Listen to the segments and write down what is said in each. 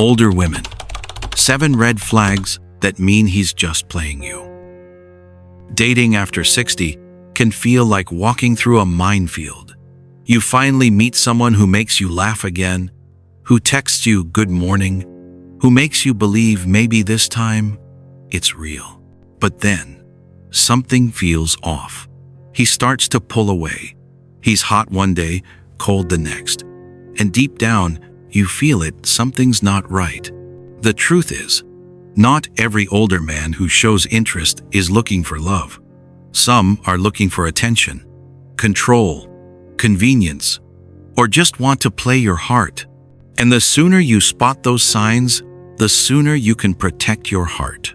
Older women. 7 red flags that mean he's just playing you. Dating after 60 can feel like walking through a minefield. You finally meet someone who makes you laugh again, who texts you good morning, who makes you believe maybe this time it's real. But then, something feels off. He starts to pull away. He's hot one day, cold the next. And deep down, you feel it, something's not right. The truth is, not every older man who shows interest is looking for love. Some are looking for attention, control, convenience, or just want to play your heart. And the sooner you spot those signs, the sooner you can protect your heart.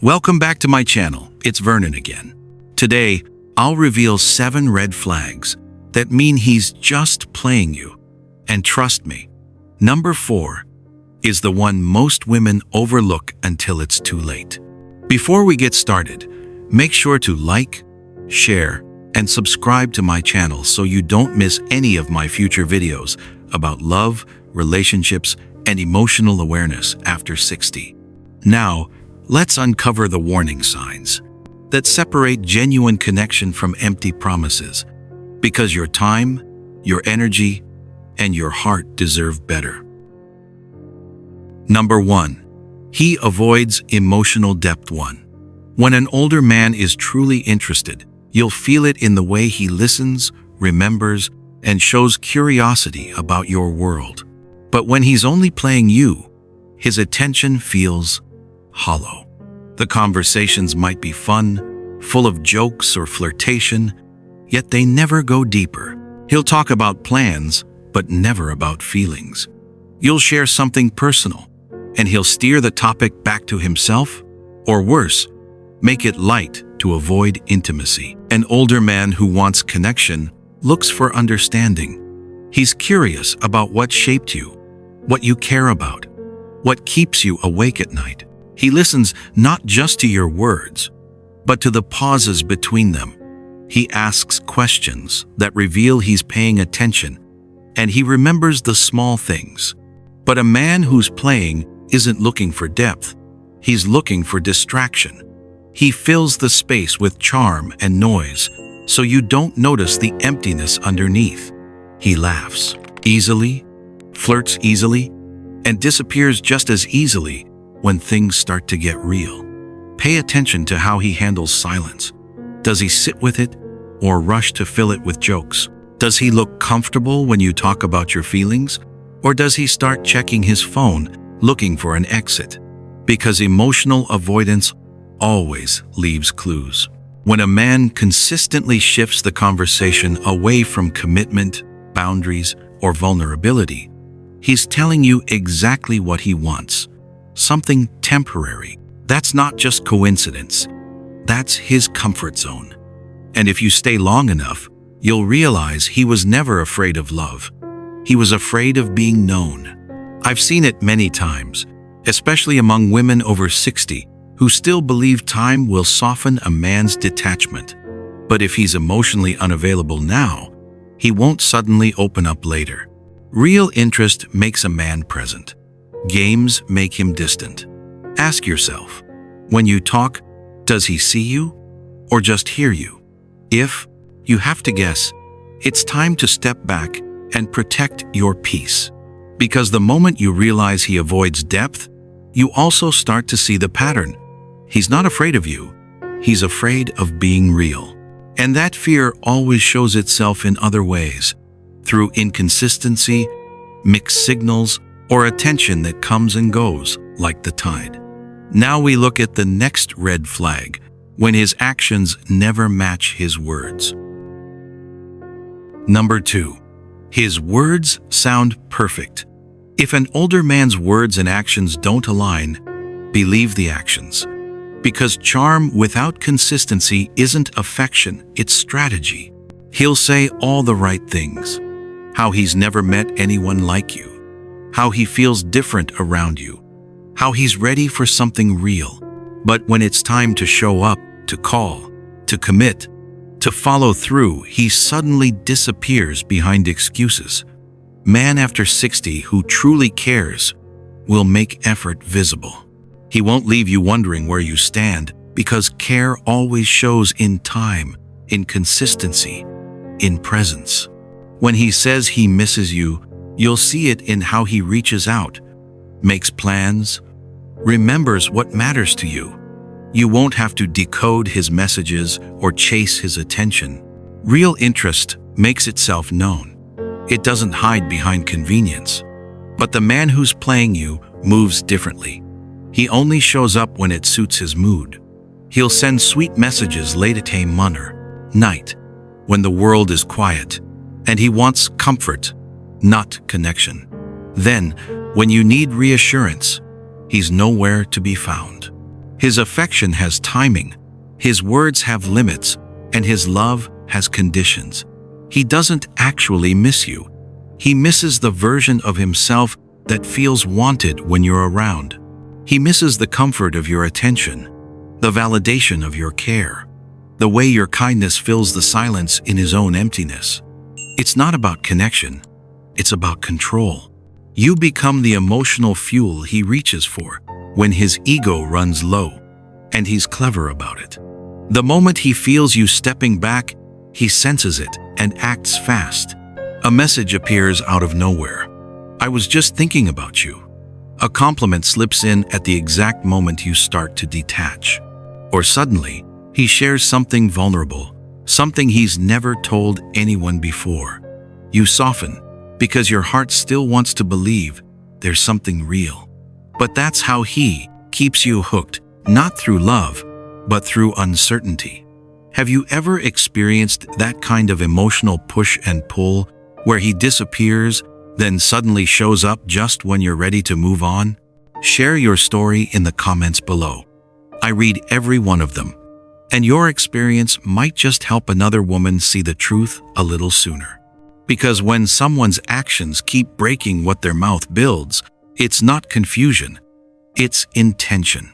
Welcome back to my channel. It's Vernon again. Today, I'll reveal 7 red flags that mean he's just playing you. And trust me, number 4 is the one most women overlook until it's too late. Before we get started, make sure to like, share, and subscribe to my channel so you don't miss any of my future videos about love, relationships, and emotional awareness after 60. Now, let's uncover the warning signs that separate genuine connection from empty promises, because your time, your energy, and your heart deserve better. Number 1. He avoids emotional depth. 1. When an older man is truly interested, you'll feel it in the way he listens, remembers, and shows curiosity about your world. But when he's only playing you, his attention feels hollow. The conversations might be fun, full of jokes or flirtation, yet they never go deeper. He'll talk about plans, but never about feelings. You'll share something personal, and he'll steer the topic back to himself, or worse, make it light to avoid intimacy. An older man who wants connection looks for understanding. He's curious about what shaped you, what you care about, what keeps you awake at night. He listens not just to your words, but to the pauses between them. He asks questions that reveal he's paying attention, and he remembers the small things. But a man who's playing isn't looking for depth. He's looking for distraction. He fills the space with charm and noise, so you don't notice the emptiness underneath. He laughs easily, flirts easily, and disappears just as easily when things start to get real. Pay attention to how he handles silence. Does he sit with it or rush to fill it with jokes? Does he look comfortable when you talk about your feelings, or does he start checking his phone, looking for an exit? Because emotional avoidance always leaves clues. When a man consistently shifts the conversation away from commitment, boundaries, or vulnerability, he's telling you exactly what he wants. Something temporary. That's not just coincidence. That's his comfort zone. And if you stay long enough, you'll realize he was never afraid of love. He was afraid of being known. I've seen it many times, especially among women over 60, who still believe time will soften a man's detachment. But if he's emotionally unavailable now, he won't suddenly open up later. Real interest makes a man present. Games make him distant. Ask yourself, when you talk, does he see you or just hear you? If you have to guess, it's time to step back and protect your peace. Because the moment you realize he avoids depth, you also start to see the pattern. He's not afraid of you. He's afraid of being real. And that fear always shows itself in other ways, through inconsistency, mixed signals, or attention that comes and goes like the tide. Now we look at the next red flag, when his actions never match his words. Number 2. His words sound perfect. If an older man's words and actions don't align, believe the actions. Because charm without consistency isn't affection, it's strategy. He'll say all the right things. How he's never met anyone like you. How he feels different around you. How he's ready for something real. But when it's time to show up, to call, to commit, to follow through, he suddenly disappears behind excuses. Man after 60 who truly cares will make effort visible. He won't leave you wondering where you stand, because care always shows in time, in consistency, in presence. When he says he misses you, you'll see it in how he reaches out, makes plans, remembers what matters to you. You won't have to decode his messages or chase his attention. Real interest makes itself known. It doesn't hide behind convenience. But the man who's playing you moves differently. He only shows up when it suits his mood. He'll send sweet messages late at night, when the world is quiet, and he wants comfort, not connection. Then, when you need reassurance, he's nowhere to be found. His affection has timing, his words have limits, and his love has conditions. He doesn't actually miss you. He misses the version of himself that feels wanted when you're around. He misses the comfort of your attention, the validation of your care, the way your kindness fills the silence in his own emptiness. It's not about connection, it's about control. You become the emotional fuel he reaches for when his ego runs low, and he's clever about it. The moment he feels you stepping back, he senses it and acts fast. A message appears out of nowhere. I was just thinking about you. A compliment slips in at the exact moment you start to detach. Or suddenly, he shares something vulnerable, something he's never told anyone before. You soften, because your heart still wants to believe there's something real. But that's how he keeps you hooked, not through love, but through uncertainty. Have you ever experienced that kind of emotional push and pull, where he disappears, then suddenly shows up just when you're ready to move on? Share your story in the comments below. I read every one of them, and your experience might just help another woman see the truth a little sooner. Because when someone's actions keep breaking what their mouth builds, it's not confusion, it's intention.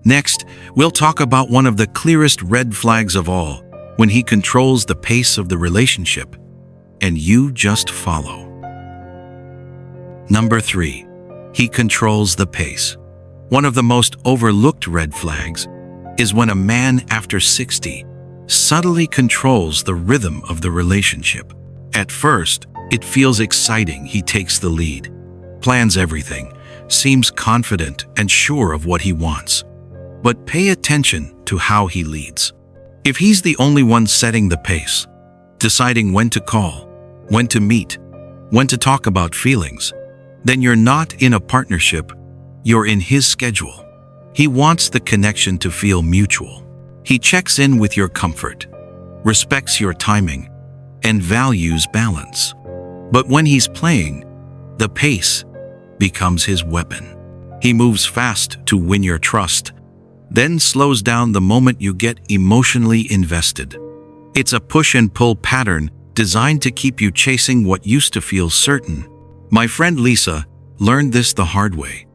Next, we'll talk about one of the clearest red flags of all, when he controls the pace of the relationship, and you just follow. Number 3. He controls the pace. One of the most overlooked red flags is when a man after 60 subtly controls the rhythm of the relationship. At first, it feels exciting. He takes the lead, plans everything, seems confident and sure of what he wants. But pay attention to how he leads. If he's the only one setting the pace, deciding when to call, when to meet, when to talk about feelings, then you're not in a partnership, you're in his schedule. He wants the connection to feel mutual. He checks in with your comfort, respects your timing, and values balance. But when he's playing, the pace becomes his weapon. He moves fast to win your trust, then slows down the moment you get emotionally invested. It's a push and pull pattern designed to keep you chasing what used to feel certain. My friend Lisa learned this the hard way.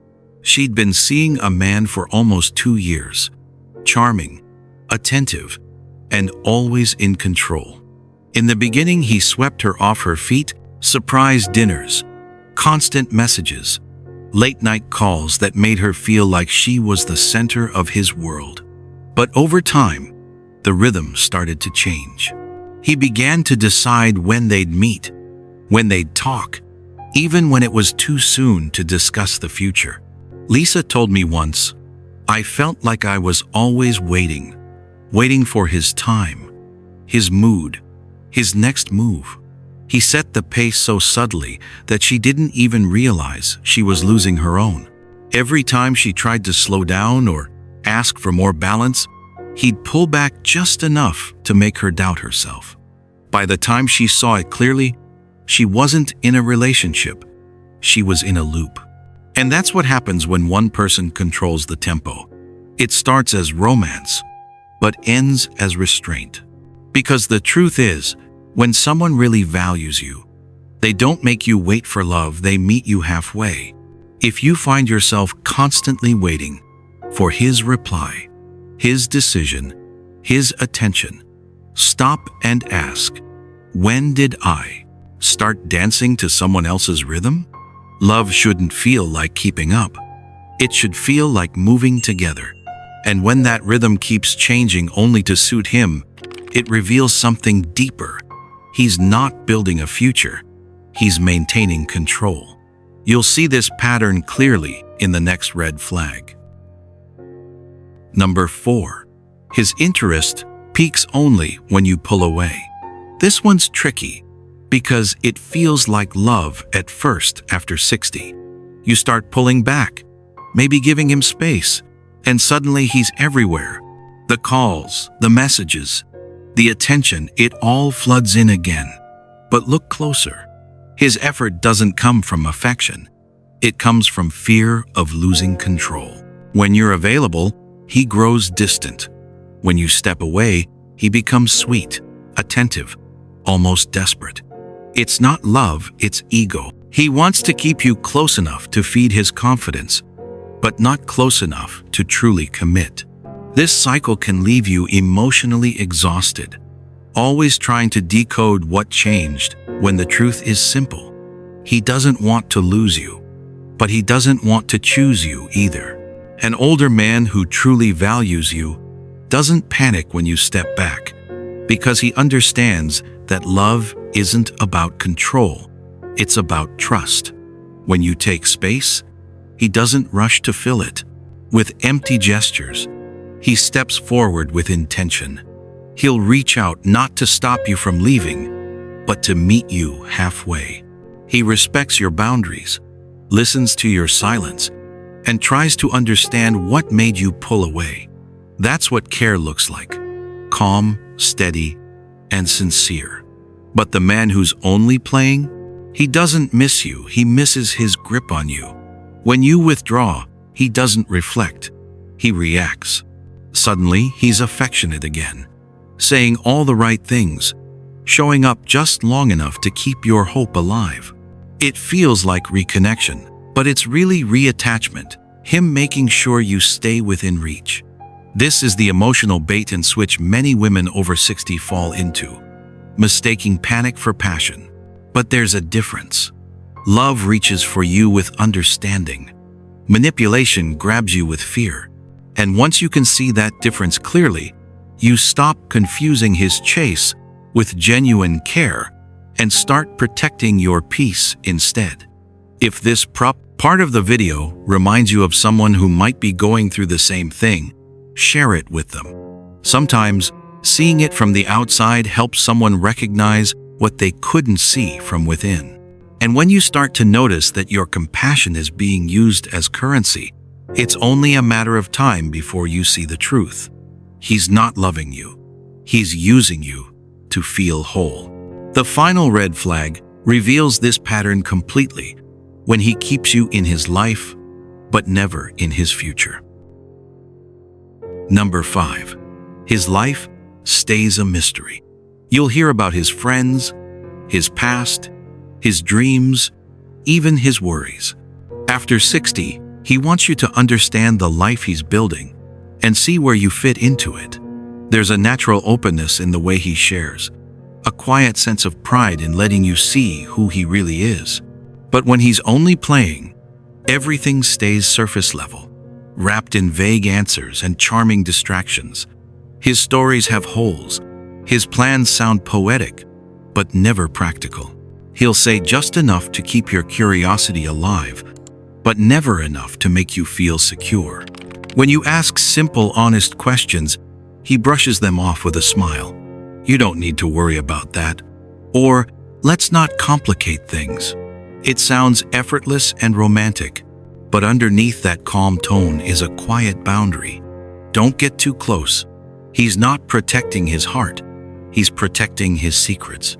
She'd been seeing a man for almost 2 years, charming, attentive, and always in control. In the beginning, he swept her off her feet, surprise dinners, constant messages, late-night calls that made her feel like she was the center of his world. But over time, the rhythm started to change. He began to decide when they'd meet, when they'd talk, even when it was too soon to discuss the future. Lisa told me once, "I felt like I was always waiting for his time, his mood, his next move." He set the pace so subtly that she didn't even realize she was losing her own. Every time she tried to slow down or ask for more balance, he'd pull back just enough to make her doubt herself. By the time she saw it clearly, she wasn't in a relationship, she was in a loop. And that's what happens when one person controls the tempo. It starts as romance, but ends as restraint. Because the truth is, when someone really values you, they don't make you wait for love, they meet you halfway. If you find yourself constantly waiting for his reply, his decision, his attention, stop and ask, when did I start dancing to someone else's rhythm? Love shouldn't feel like keeping up. It should feel like moving together. And when that rhythm keeps changing only to suit him, it reveals something deeper. He's not building a future. He's maintaining control. You'll see this pattern clearly in the next red flag. Number 4. His interest peaks only when you pull away. This one's tricky because it feels like love at first after 60. You start pulling back, maybe giving him space, and suddenly he's everywhere. The calls, the messages, the attention, it all floods in again. But look closer. His effort doesn't come from affection. It comes from fear of losing control. When you're available, he grows distant. When you step away, he becomes sweet, attentive, almost desperate. It's not love, it's ego. He wants to keep you close enough to feed his confidence, but not close enough to truly commit. This cycle can leave you emotionally exhausted, always trying to decode what changed when the truth is simple. He doesn't want to lose you, but he doesn't want to choose you either. An older man who truly values you doesn't panic when you step back, because he understands that love isn't about control, it's about trust. When you take space, he doesn't rush to fill it with empty gestures. He steps forward with intention. He'll reach out not to stop you from leaving, but to meet you halfway. He respects your boundaries, listens to your silence, and tries to understand what made you pull away. That's what care looks like: calm, steady, and sincere. But the man who's only playing, he doesn't miss you, he misses his grip on you. When you withdraw, he doesn't reflect, he reacts. Suddenly, he's affectionate again, saying all the right things, showing up just long enough to keep your hope alive. It feels like reconnection, but it's really reattachment, him making sure you stay within reach. This is the emotional bait and switch many women over 60 fall into, mistaking panic for passion. But there's a difference. Love reaches for you with understanding. Manipulation grabs you with fear. And once you can see that difference clearly, you stop confusing his chase with genuine care and start protecting your peace instead. If this part of the video reminds you of someone who might be going through the same thing, share it with them. Sometimes, seeing it from the outside helps someone recognize what they couldn't see from within. And when you start to notice that your compassion is being used as currency, it's only a matter of time before you see the truth. He's not loving you. He's using you to feel whole. The final red flag reveals this pattern completely when he keeps you in his life, but never in his future. Number 5. His life stays a mystery. You'll hear about his friends, his past, his dreams, even his worries. After 60, he wants you to understand the life he's building and see where you fit into it. There's a natural openness in the way he shares, a quiet sense of pride in letting you see who he really is. But when he's only playing, everything stays surface level, wrapped in vague answers and charming distractions. His stories have holes. His plans sound poetic, but never practical. He'll say just enough to keep your curiosity alive, but never enough to make you feel secure. When you ask simple, honest questions, he brushes them off with a smile. You don't need to worry about that. Or, let's not complicate things. It sounds effortless and romantic, but underneath that calm tone is a quiet boundary. Don't get too close. He's not protecting his heart. He's protecting his secrets.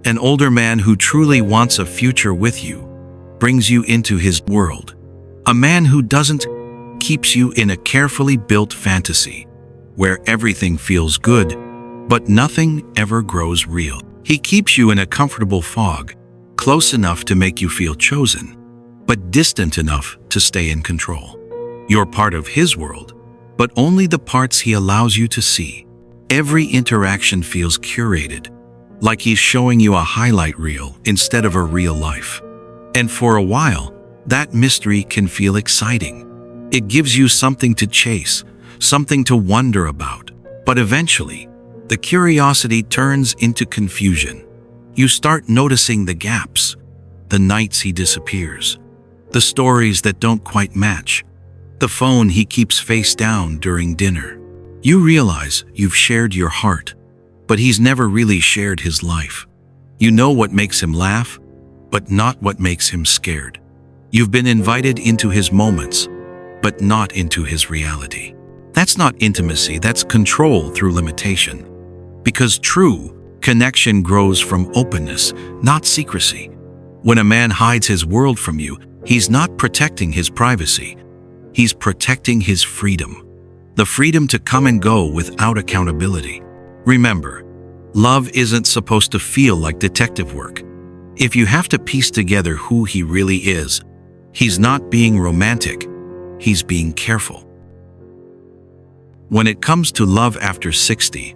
An older man who truly wants a future with you brings you into his world. A man who doesn't keeps you in a carefully built fantasy where everything feels good, but nothing ever grows real. He keeps you in a comfortable fog, close enough to make you feel chosen, but distant enough to stay in control. You're part of his world, but only the parts he allows you to see. Every interaction feels curated, like he's showing you a highlight reel instead of a real life. And for a while, that mystery can feel exciting. It gives you something to chase, something to wonder about. But eventually, the curiosity turns into confusion. You start noticing the gaps, the nights he disappears, the stories that don't quite match, the phone he keeps face down during dinner. You realize you've shared your heart, but he's never really shared his life. You know what makes him laugh, but not what makes him scared. You've been invited into his moments, but not into his reality. That's not intimacy, that's control through limitation. Because true connection grows from openness, not secrecy. When a man hides his world from you, he's not protecting his privacy. He's protecting his freedom. The freedom to come and go without accountability. Remember, love isn't supposed to feel like detective work. If you have to piece together who he really is, he's not being romantic, he's being careful. When it comes to love after 60,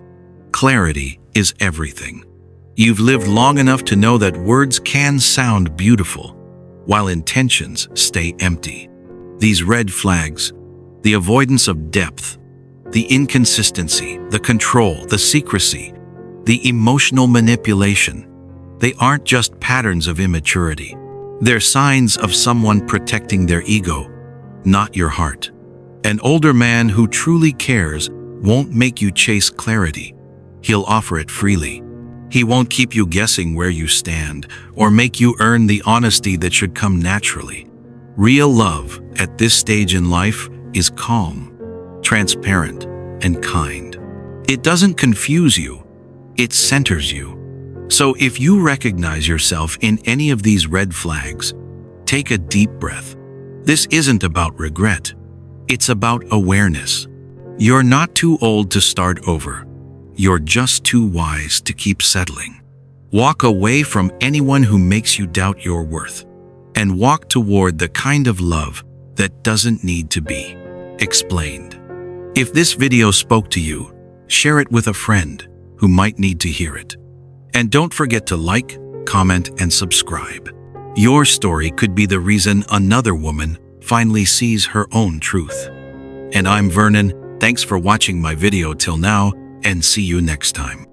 clarity is everything. You've lived long enough to know that words can sound beautiful, while intentions stay empty. These red flags, the avoidance of depth, the inconsistency, the control, the secrecy, the emotional manipulation, they aren't just patterns of immaturity. They're signs of someone protecting their ego, not your heart. An older man who truly cares won't make you chase clarity. He'll offer it freely. He won't keep you guessing where you stand or make you earn the honesty that should come naturally. Real love at this stage in life is calm, transparent, and kind. It doesn't confuse you, it centers you. So if you recognize yourself in any of these red flags, take a deep breath. This isn't about regret. It's about awareness. You're not too old to start over. You're just too wise to keep settling. Walk away from anyone who makes you doubt your worth, and walk toward the kind of love that doesn't need to be explained. If this video spoke to you, share it with a friend who might need to hear it. And don't forget to like, comment, and subscribe. Your story could be the reason another woman finally sees her own truth. And I'm Vernon. Thanks for watching my video till now, and see you next time.